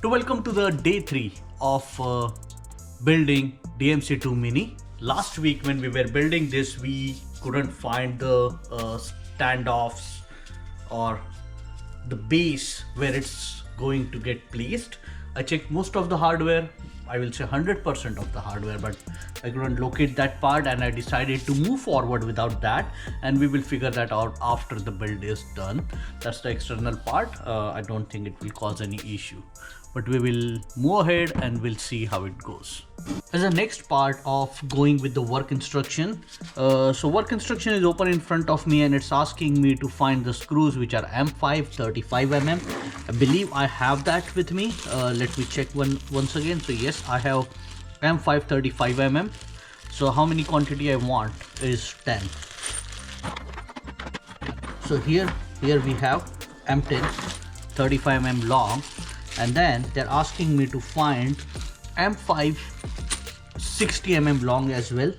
So welcome to the day 3 of building DMC2 Mini. Last week when we were building this, we couldn't find the standoffs or the base where it's going to get placed. I checked most of the hardware, I will say 100% of the hardware, but I couldn't locate that part and I decided to move forward without that, and we will figure that out after the build is done. That's the external part. I don't think it will cause any issue, but we will move ahead and we'll see how it goes. As the next part of going with the work instruction, so work instruction is open in front of me and it's asking me to find the screws which are M5 35 mm. I believe I have that with me. Let me check once again. So yes, I have M5 35 mm. So how many quantity I want is 10. So here we have M10 35 mm long, and then they're asking me to find M5 60 mm long as well.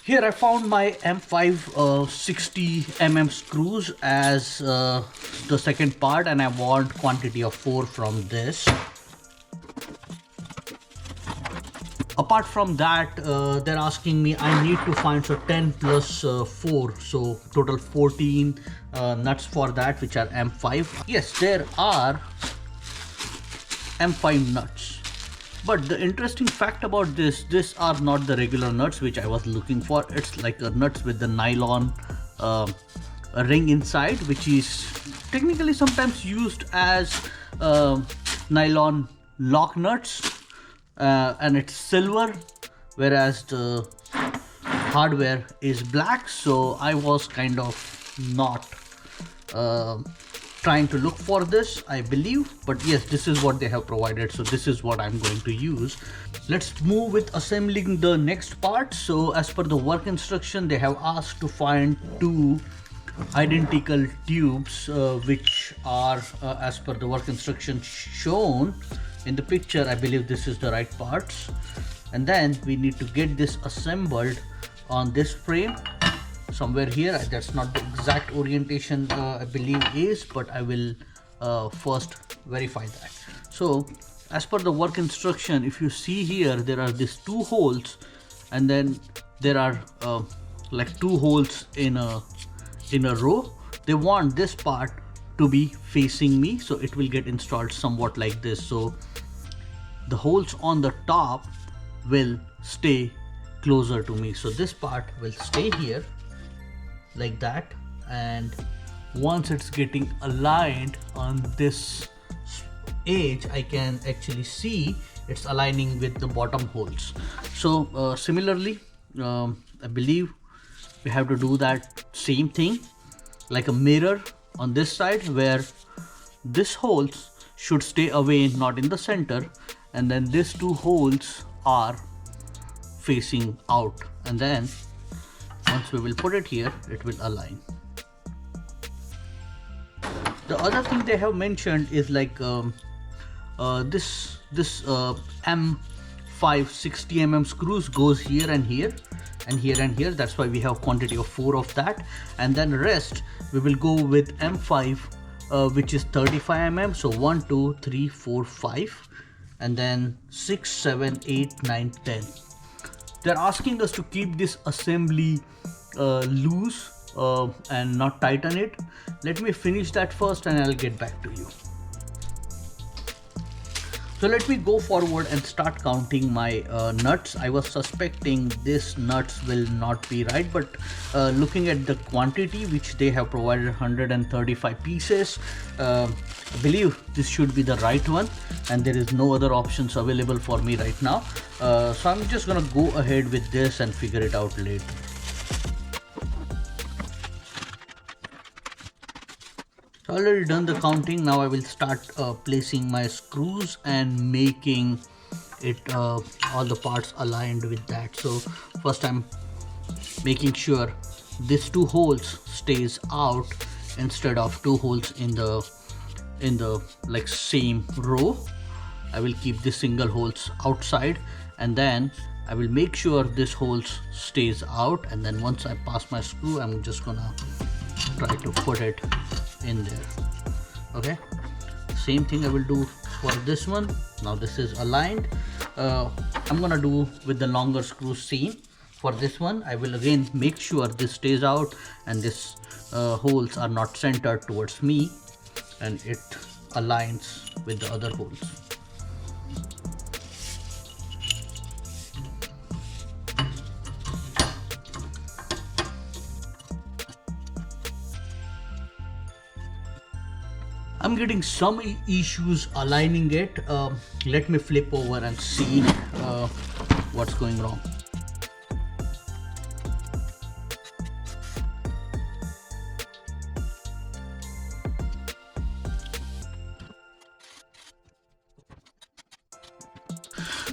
Here I found my M5 60 mm screws as the second part, and I want quantity of 4 from this. Apart from that, they're asking me I need to find 10 plus 4, so total 14 nuts for that, which are M5. Yes, there are M5 nuts. But the interesting fact about these are not the regular nuts which I was looking for. It's like a nuts with the nylon ring inside, which is technically sometimes used as nylon lock nuts, and it's silver, whereas the hardware is black. So I was kind of not trying to look for this, I believe, but yes, this is what they have provided, so this is what I'm going to use. Let's move with assembling the next part. So as per the work instruction, they have asked to find 2 identical tubes which are as per the work instruction shown in the picture. I believe this is the right parts, and then we need to get this assembled on this frame somewhere here. That's not the exact orientation I believe is, but I will first verify that. So as per the work instruction, if you see here, there are these 2 holes, and then there are like 2 holes in a row. They want this part to be facing me, so it will get installed somewhat like this. So the holes on the top will stay closer to me, so this part will stay here like that, and once it's getting aligned on this edge, I can actually see it's aligning with the bottom holes. So similarly, I believe we have to do that same thing like a mirror on this side, where this holes should stay away, not in the center, and then these 2 holes are facing out, and then once we will put it here, it will align. The other thing they have mentioned is like this M5 60 mm screws goes here and here and here and here. That's why we have quantity of 4 of that, and then rest we will go with M5 which is 35 mm. So 1 2 3 4 5, and then 6 7 8 9 10. They're asking us to keep this assembly loose and not tighten it. Let me finish that first and I'll get back to you. So let me go forward and start counting my nuts. I was suspecting this nuts will not be right, but looking at the quantity which they have provided, 135 pieces, I believe this should be the right one, and there is no other options available for me right now. So I'm just gonna go ahead with this and figure it out later. Already done the counting. Now I will start placing my screws and making it all the parts aligned with that. So first I'm making sure these 2 holes stays out instead of 2 holes in the like same row. I will keep the single holes outside, and then I will make sure this holes stays out, and then once I pass my screw, I'm just gonna try to put it in there. Okay, same thing I will do for this one. Now this is aligned. I'm gonna do with the longer screw same. For this one I will again make sure this stays out and this holes are not centered towards me and it aligns with the other holes. I'm getting some issues aligning it. Let me flip over and see what's going wrong.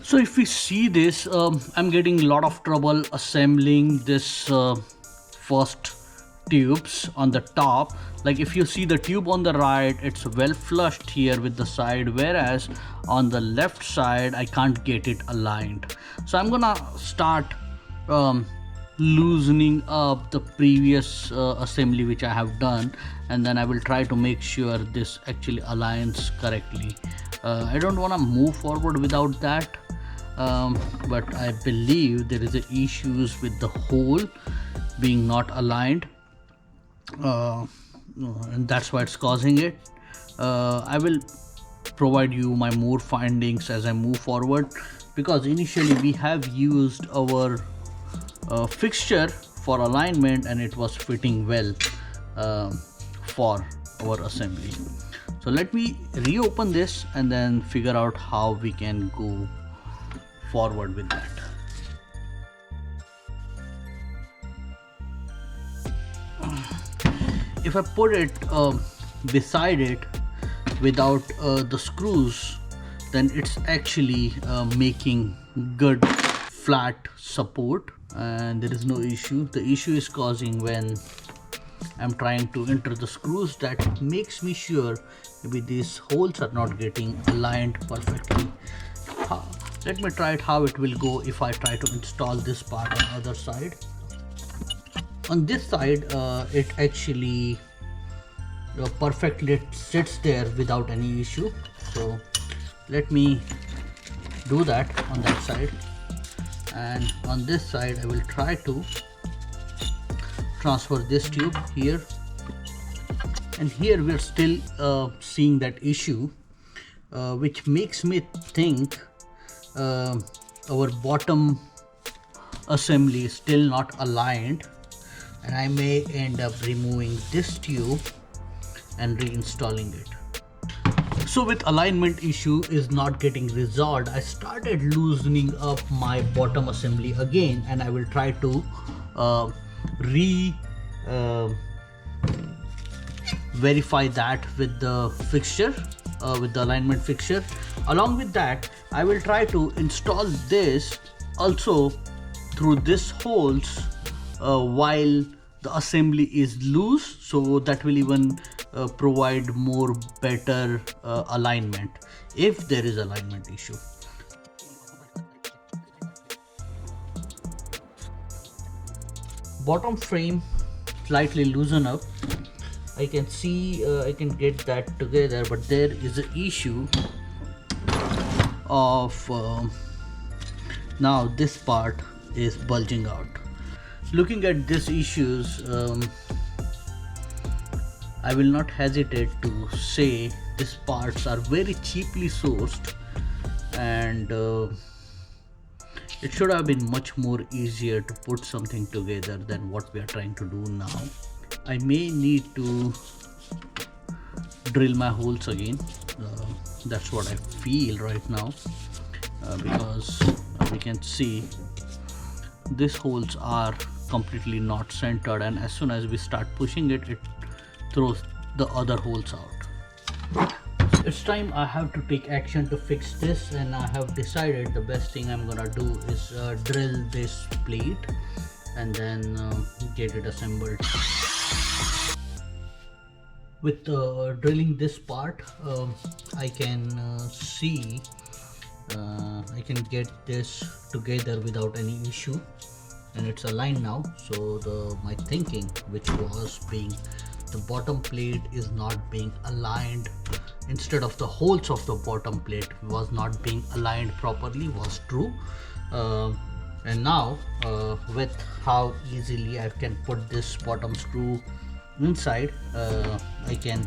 So if we see this, I'm getting a lot of trouble assembling this first tubes on the top. Like if you see the tube on the right, it's well flushed here with the side, whereas on the left side I can't get it aligned. So I'm gonna start loosening up the previous assembly which I have done, and then I will try to make sure this actually aligns correctly. I don't want to move forward without that, but I believe there is issues with the hole being not aligned, and that's why it's causing it. I will provide you my more findings as I move forward, because initially we have used our fixture for alignment and it was fitting well for our assembly. So let me reopen this and then figure out how we can go forward with that. If I put it beside it without the screws, then it's actually making good flat support and there is no issue. The issue is causing when I'm trying to enter the screws. That makes me sure maybe these holes are not getting aligned perfectly. Let me try it how it will go if I try to install this part on the other side. On this side it actually perfectly sits there without any issue. So let me do that on that side, and on this side I will try to transfer this tube here, and here we're still seeing that issue, which makes me think our bottom assembly is still not aligned, and I may end up removing this tube and reinstalling it. So with alignment issue is not getting resolved, I started loosening up my bottom assembly again, and I will try to verify that with the fixture, with the alignment fixture. Along with that, I will try to install this also through this holes while the assembly is loose, so that will even provide more better alignment if there is alignment issue. Bottom frame slightly loosen up. I can see I can get that together, but there is an issue of now this part is bulging out. Looking at these issues, I will not hesitate to say these parts are very cheaply sourced, and it should have been much more easier to put something together than what we are trying to do now. I may need to drill my holes again. That's what I feel right now, because we can see these holes are completely not centered, and as soon as we start pushing it, it throws the other holes out. It's time I have to take action to fix this, and I have decided the best thing I'm gonna do is drill this plate and then get it assembled. With drilling this part, I can see I can get this together without any issue, and it's aligned now. So my thinking, which was being the bottom plate is not being aligned instead of the holes of the bottom plate was not being aligned properly was true. And now with how easily I can put this bottom screw inside, I can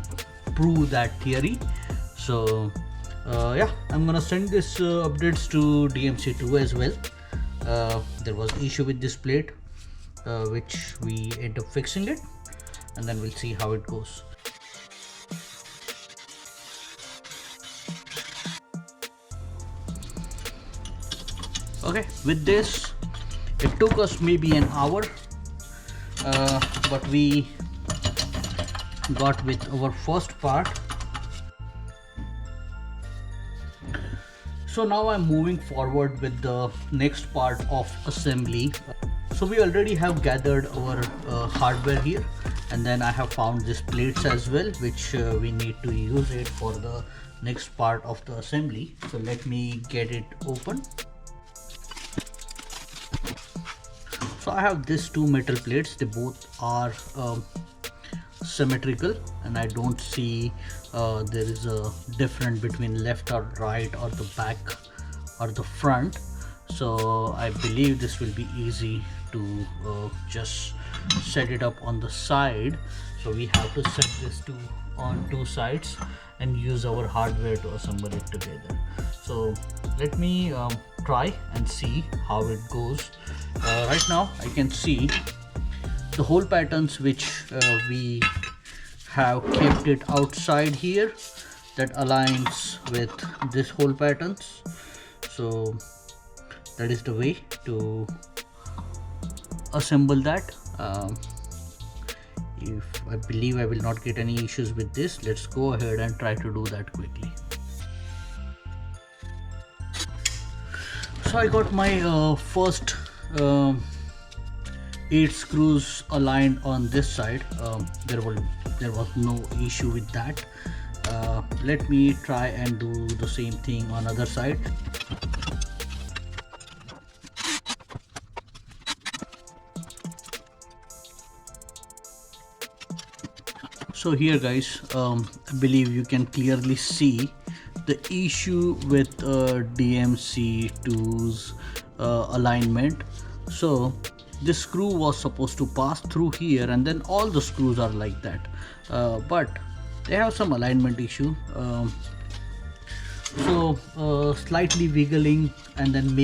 prove that theory. So yeah, I'm gonna send this updates to DMC2 as well. There was issue with this plate, which we end up fixing it, and then we'll see how it goes. Okay, with this it took us maybe an hour, but we got with our first part. So now I'm moving forward with the next part of assembly. So we already have gathered our hardware here, and then I have found these plates as well, which we need to use it for the next part of the assembly. So let me get it open. So I have these two metal plates. They both are symmetrical, and I don't see there is a difference between left or right or the back or the front. So I believe this will be easy to just set it up on the side. So we have to set this on two sides and use our hardware to assemble it together. So let me try and see how it goes. Right now I can see the hole patterns which we have kept it outside here, that aligns with this hole patterns. So that is the way to assemble that. If I believe I will not get any issues with this, let's go ahead and try to do that quickly. So I got my first 8 screws aligned on this side. There was no issue with that. Let me try and do the same thing on other side. So here guys, I believe you can clearly see the issue with DMC2's alignment. So this screw was supposed to pass through here, and then all the screws are like that, but they have some alignment issue. So slightly wiggling and then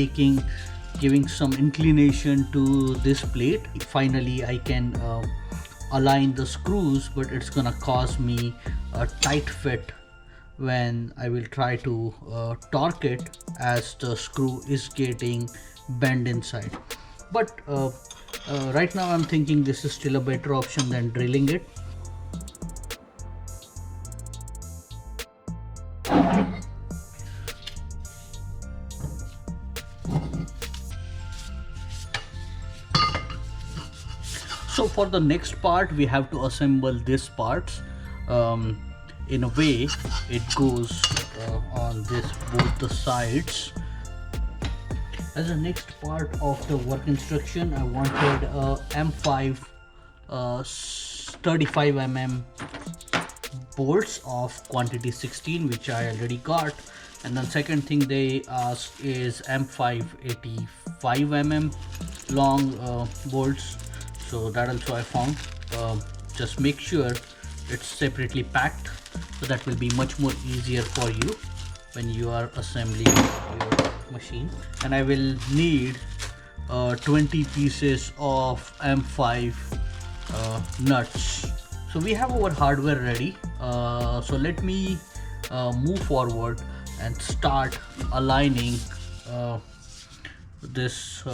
giving some inclination to this plate. Finally I can align the screws, but it's gonna cause me a tight fit when I will try to torque it, as the screw is getting bent inside. But right now I'm thinking this is still a better option than drilling it. So for the next part we have to assemble these parts. In a way it goes on both the sides. As the next part of the work instruction, I wanted M5 35 mm bolts of quantity 16, which I already got. And then second thing they asked is M5 85 mm long bolts. So that also I found. Just make sure it's separately packed, so that will be much more easier for you when you are assembling your machine. And I will need 20 pieces of M5 nuts. So we have our hardware ready. So let me move forward and start aligning this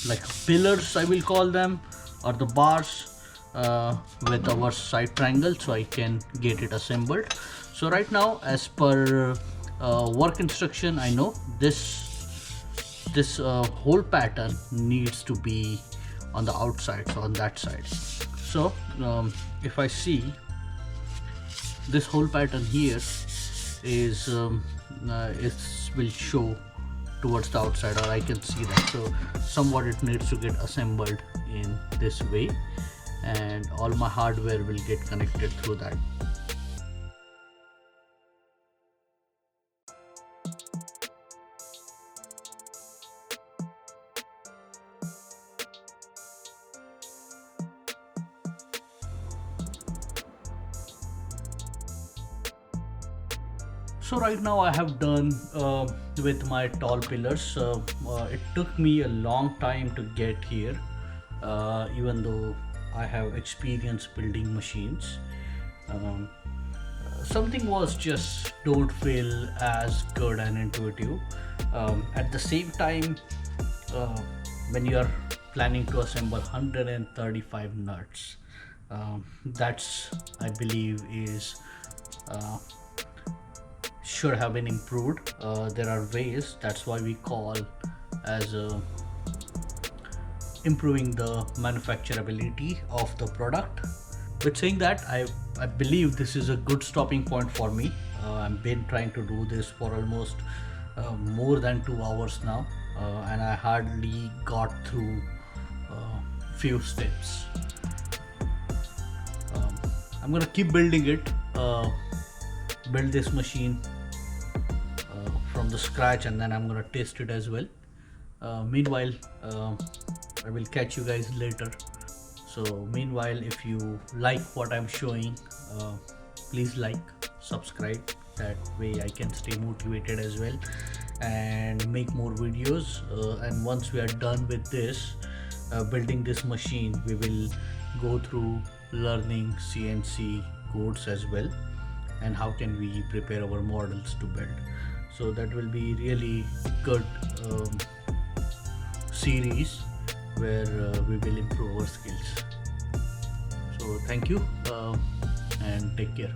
like pillars, I will call them, or the bars with our side triangle, so I can get it assembled. So right now, as per work instruction, I know this whole pattern needs to be on the outside, so on that side. So if I see this whole pattern here is it will show towards the outside, or I can see that. So somewhat it needs to get assembled in this way, and all my hardware will get connected through that. So right now I have done with my tall pillars. It took me a long time to get here, even though I have experience building machines. um, Something was just don't feel as good and intuitive. At the same time, uh, when you are planning to assemble 135 nuts, that's, I believe, is uh, should have been improved. There are ways, that's why we call as improving the manufacturability of the product. With saying that, I believe this is a good stopping point for me. I've been trying to do this for almost more than 2 hours now, and I hardly got through few steps. um, I'm gonna keep building it, build this machine from the scratch, and then I'm gonna test it as well. Meanwhile, I will catch you guys later. So meanwhile, if you like what I'm showing, please like, subscribe. That way I can stay motivated as well and make more videos. And once we are done with this, building this machine, we will go through learning CNC codes as well, and how can we prepare our models to build. So that will be really good series where we will improve our skills. So thank you, and take care.